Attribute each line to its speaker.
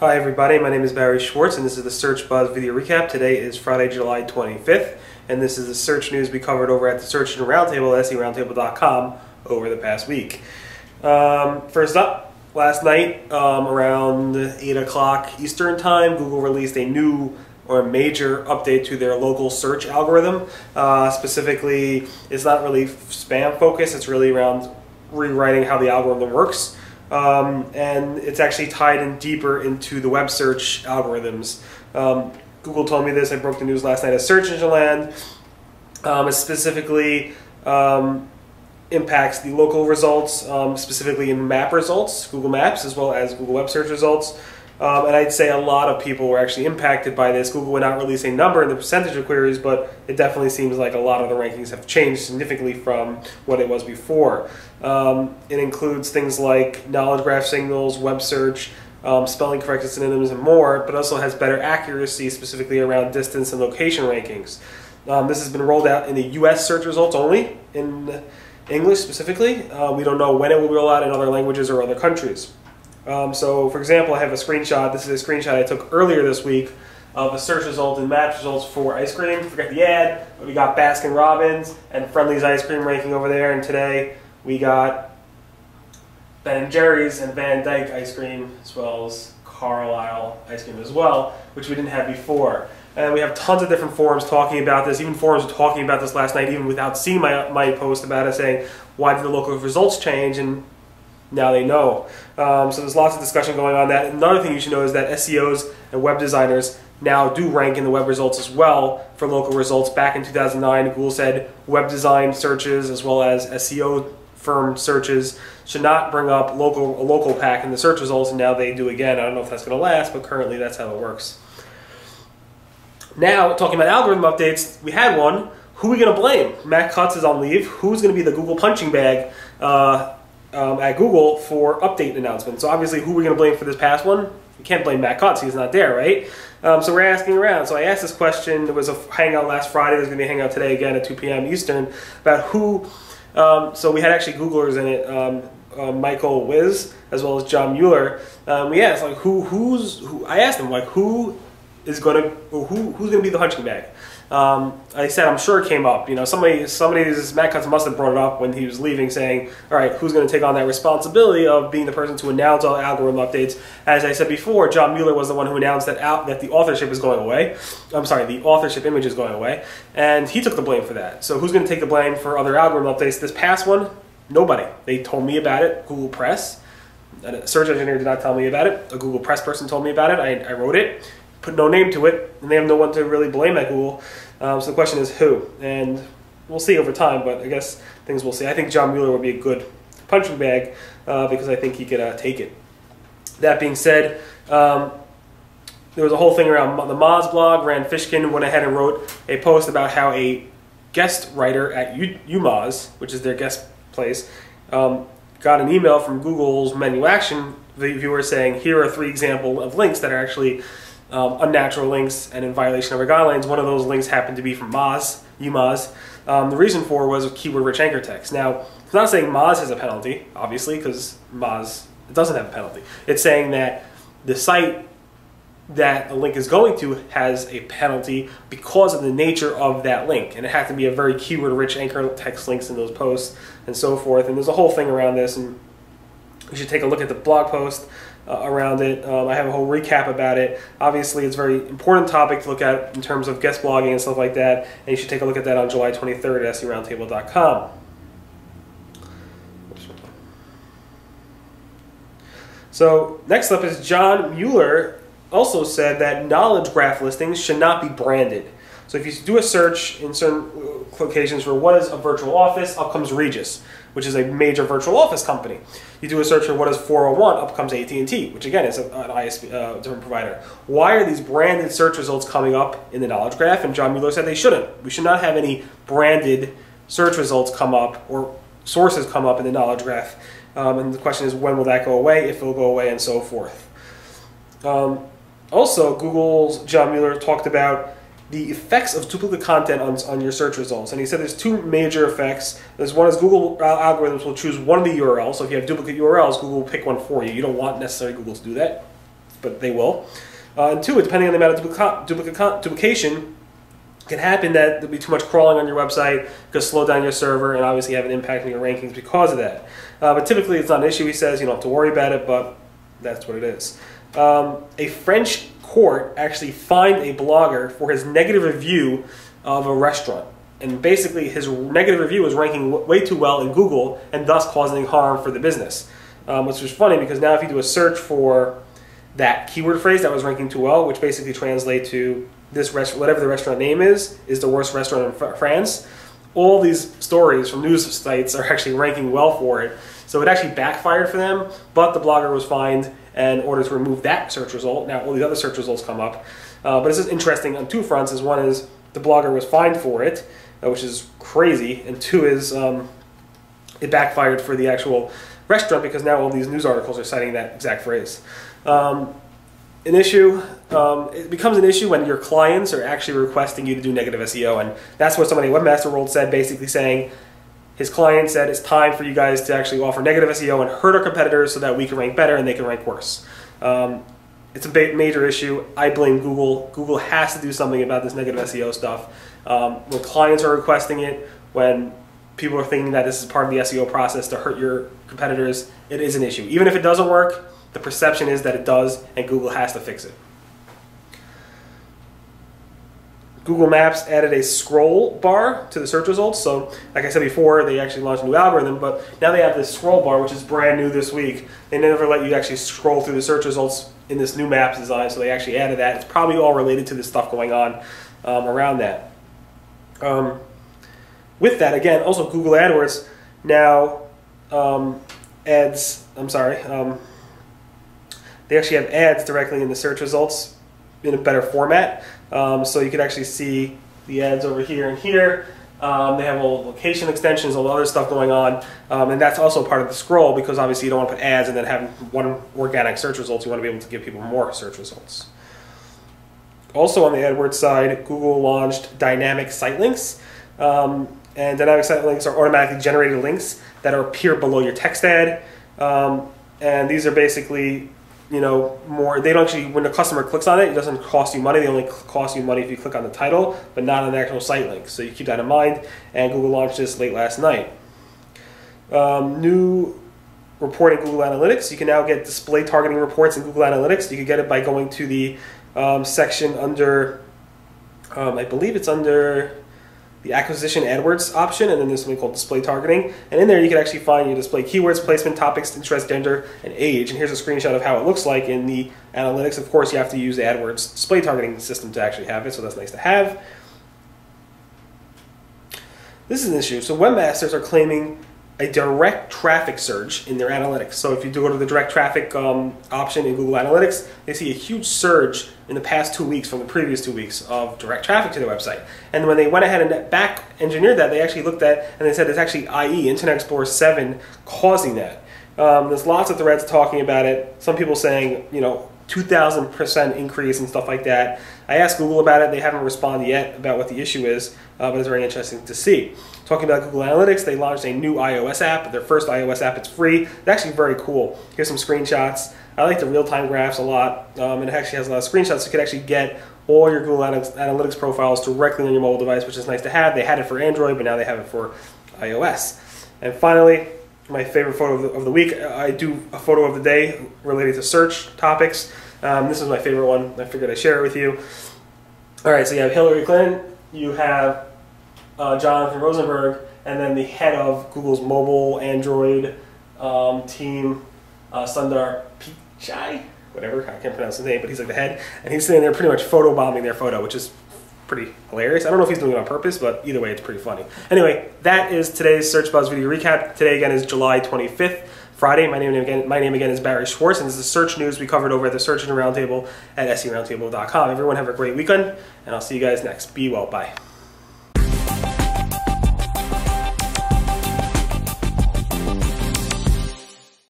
Speaker 1: Hi everybody, my name is Barry Schwartz and this is the Search Buzz video recap. Today is Friday, July 25th, and this is the search news we covered over at the Search Engine Roundtable at seroundtable.com over the past week. First up, last night around 8 o'clock Eastern Time, Google released a new or major update to their local search algorithm. Specifically, it's not really spam focused, it's really around rewriting how the algorithm works. And it's actually tied in deeper into the web search algorithms. Google told me this, I broke the news last night at Search Engine Land. It specifically impacts the local results, specifically in map results, Google Maps, as well as Google Web Search results. And I'd say a lot of people were actually impacted by this. Google would not release a number in the percentage of queries, but it definitely seems like a lot of the rankings have changed significantly from what it was before. It includes things like knowledge graph signals, web search, spelling corrected synonyms, and more, but also has better accuracy specifically around distance and location rankings. This has been rolled out in the US search results only, in English specifically. We don't know when it will roll out in other languages or other countries. So, for example, I have a screenshot. This is a screenshot I took earlier this week of a search result and match results for ice cream. Forget the ad, but we got Baskin Robbins and Friendly's ice cream ranking over there. And today we got Ben & Jerry's and Van Dyke ice cream, as well as Carlisle ice cream as well, which we didn't have before. And we have tons of different forums talking about this. Even forums were talking about this last night, even without seeing my post about it, saying, why did the local results change? And now they know. So there's lots of discussion going on that. Another thing you should know is that SEOs and web designers now do rank in the web results as well for local results. Back in 2009, Google said web design searches as well as SEO firm searches should not bring up a local pack in the search results, and now they do again. I don't know if that's going to last, but currently that's how it works. Now, talking about algorithm updates, we had one. Who are we going to blame? Matt Cutts is on leave. Who's going to be the Google punching bag at Google for update announcements? So obviously, who are we going to blame for this past one? We can't blame Matt Cutts, he's not there, right? So we're asking around. So I asked this question. There was a hangout last Friday, there's going to be a hangout today again at 2 p.m. Eastern, about who, so we had actually Googlers in it, Michael Wiz, as well as John Mueller. We asked, like, I asked them, like, who's going to be the punching bag? I said, I'm sure it came up. You know, Matt Cutts must have brought it up when he was leaving, saying, all right, who's going to take on that responsibility of being the person to announce all algorithm updates? As I said before, John Mueller was the one who announced that the authorship is going away. I'm sorry, the authorship image is going away. And he took the blame for that. So who's going to take the blame for other algorithm updates? This past one, nobody. They told me about it, Google Press. A search engineer did not tell me about it. A Google Press person told me about it. I wrote it. Put no name to it, and they have no one to really blame at Google. So the question is who, and we'll see over time, but I guess things we'll see. I think John Mueller would be a good punching bag because I think he could take it. That being said, there was a whole thing around the Moz blog. Rand Fishkin went ahead and wrote a post about how a guest writer at UMoz, which is their guest place, got an email from Google's menu action viewer saying, here are 3 examples of links that are actually unnatural links and in violation of our guidelines. One of those links happened to be from UMoz. The reason for was keyword-rich anchor text. Now, it's not saying Moz has a penalty, obviously, because Moz doesn't have a penalty. It's saying that the site that the link is going to has a penalty because of the nature of that link, and it had to be a very keyword-rich anchor text links in those posts and so forth. And there's a whole thing around this, and you should take a look at the blog post around it. I have a whole recap about it. Obviously, it's a very important topic to look at in terms of guest blogging and stuff like that, and you should take a look at that on July 23rd at seroundtable.com. So next up is John Mueller also said that knowledge graph listings should not be branded. So if you do a search in certain locations for what is a virtual office, up comes Regus, which is a major virtual office company. You do a search for what is 401, up comes AT&T, which again is an ISP, different provider. Why are these branded search results coming up in the knowledge graph? And John Mueller said they shouldn't. We should not have any branded search results come up or sources come up in the knowledge graph. And the question is, when will that go away, if it will go away, and so forth. Also, Google's John Mueller talked about the effects of duplicate content on your search results. And he said there's 2 major effects. There's one is Google algorithms will choose one of the URLs. So if you have duplicate URLs, Google will pick one for you. You don't want necessarily Google to do that. but they will. And two, depending on the amount of duplication, it can happen that there'll be too much crawling on your website, could slow down your server, and obviously have an impact on your rankings because of that. But typically it's not an issue, he says. You don't have to worry about it, but that's what it is. A French court actually fined a blogger for his negative review of a restaurant. And basically his negative review was ranking way too well in Google and thus causing harm for the business. Which was funny because now if you do a search for that keyword phrase that was ranking too well, which basically translates to this whatever the restaurant name is the worst restaurant in France, all these stories from news sites are actually ranking well for it. So it actually backfired for them, but the blogger was fined and ordered to remove that search result. Now all these other search results come up. But this is interesting on two fronts. One is the blogger was fined for it, which is crazy, and two is it backfired for the actual restaurant because now all these news articles are citing that exact phrase. It becomes an issue when your clients are actually requesting you to do negative SEO, and that's what somebody at Webmaster World said, basically saying his client said it's time for you guys to actually offer negative SEO and hurt our competitors so that we can rank better and they can rank worse. It's a major issue. I blame Google. Google has to do something about this negative SEO stuff. When clients are requesting it, when people are thinking that this is part of the SEO process to hurt your competitors, it is an issue. Even if it doesn't work, the perception is that it does, and Google has to fix it. Google Maps added a scroll bar to the search results. So, like I said before, they actually launched a new algorithm, but now they have this scroll bar, which is brand new this week. They never let you actually scroll through the search results in this new Maps design, so they actually added that. It's probably all related to the stuff going on around that. With that, again, also Google AdWords now they actually have ads directly in the search results in a better format. So you can actually see the ads over here and here. They have all location extensions, all the other stuff going on. And that's also part of the scroll because obviously you don't want to put ads and then have one organic search results. You want to be able to give people more search results. Also on the AdWords side, Google launched dynamic site links. And dynamic site links are automatically generated links that appear below your text ad. And these are basically, you know, they don't actually, when the customer clicks on it, it doesn't cost you money. They only cost you money if you click on the title, but not on the actual site link. So you keep that in mind. And Google launched this late last night. New report in Google Analytics. You can now get display targeting reports in Google Analytics. You can get it by going to the section under, I believe it's under the acquisition AdWords option, and then there's something called display targeting. And in there you can actually find your display keywords, placement, topics, interest, gender, and age. And here's a screenshot of how it looks like in the analytics. Of course, you have to use the AdWords display targeting system to actually have it, so that's nice to have. This is an issue. So webmasters are claiming a direct traffic surge in their analytics. So if you do go to the direct traffic option in Google Analytics, they see a huge surge in the past 2 weeks from the previous 2 weeks of direct traffic to their website. And when they went ahead and back engineered that, they actually looked at and they said it's actually IE, Internet Explorer 7, causing that. There's lots of threads talking about it. Some people saying, you know, 2,000% increase and stuff like that. I asked Google about it. They haven't responded yet about what the issue is, but it's very interesting to see. Talking about Google Analytics, they launched a new iOS app. Their first iOS app, it's free. It's actually very cool. Here's some screenshots. I like the real-time graphs a lot, and it actually has a lot of screenshots. So you can actually get all your Google Analytics profiles directly on your mobile device, which is nice to have. They had it for Android, but now they have it for iOS. And finally, my favorite photo of the week. I do a photo of the day related to search topics. This is my favorite one. I figured I'd share it with you. All right, so you have Hillary Clinton, you have Jonathan Rosenberg, and then the head of Google's mobile Android team, Sundar Pichai, whatever, I can't pronounce his name, but he's like the head, and he's sitting there pretty much photobombing their photo, which is pretty hilarious. I don't know if he's doing it on purpose, but either way, it's pretty funny. Anyway, that is today's Search Buzz video recap. Today, again, is July 25th. Friday. My name again is Barry Schwartz, and this is the search news we covered over at the Search Engine Roundtable at SERoundtable.com. Everyone have a great weekend, and I'll see you guys next. Be well. Bye.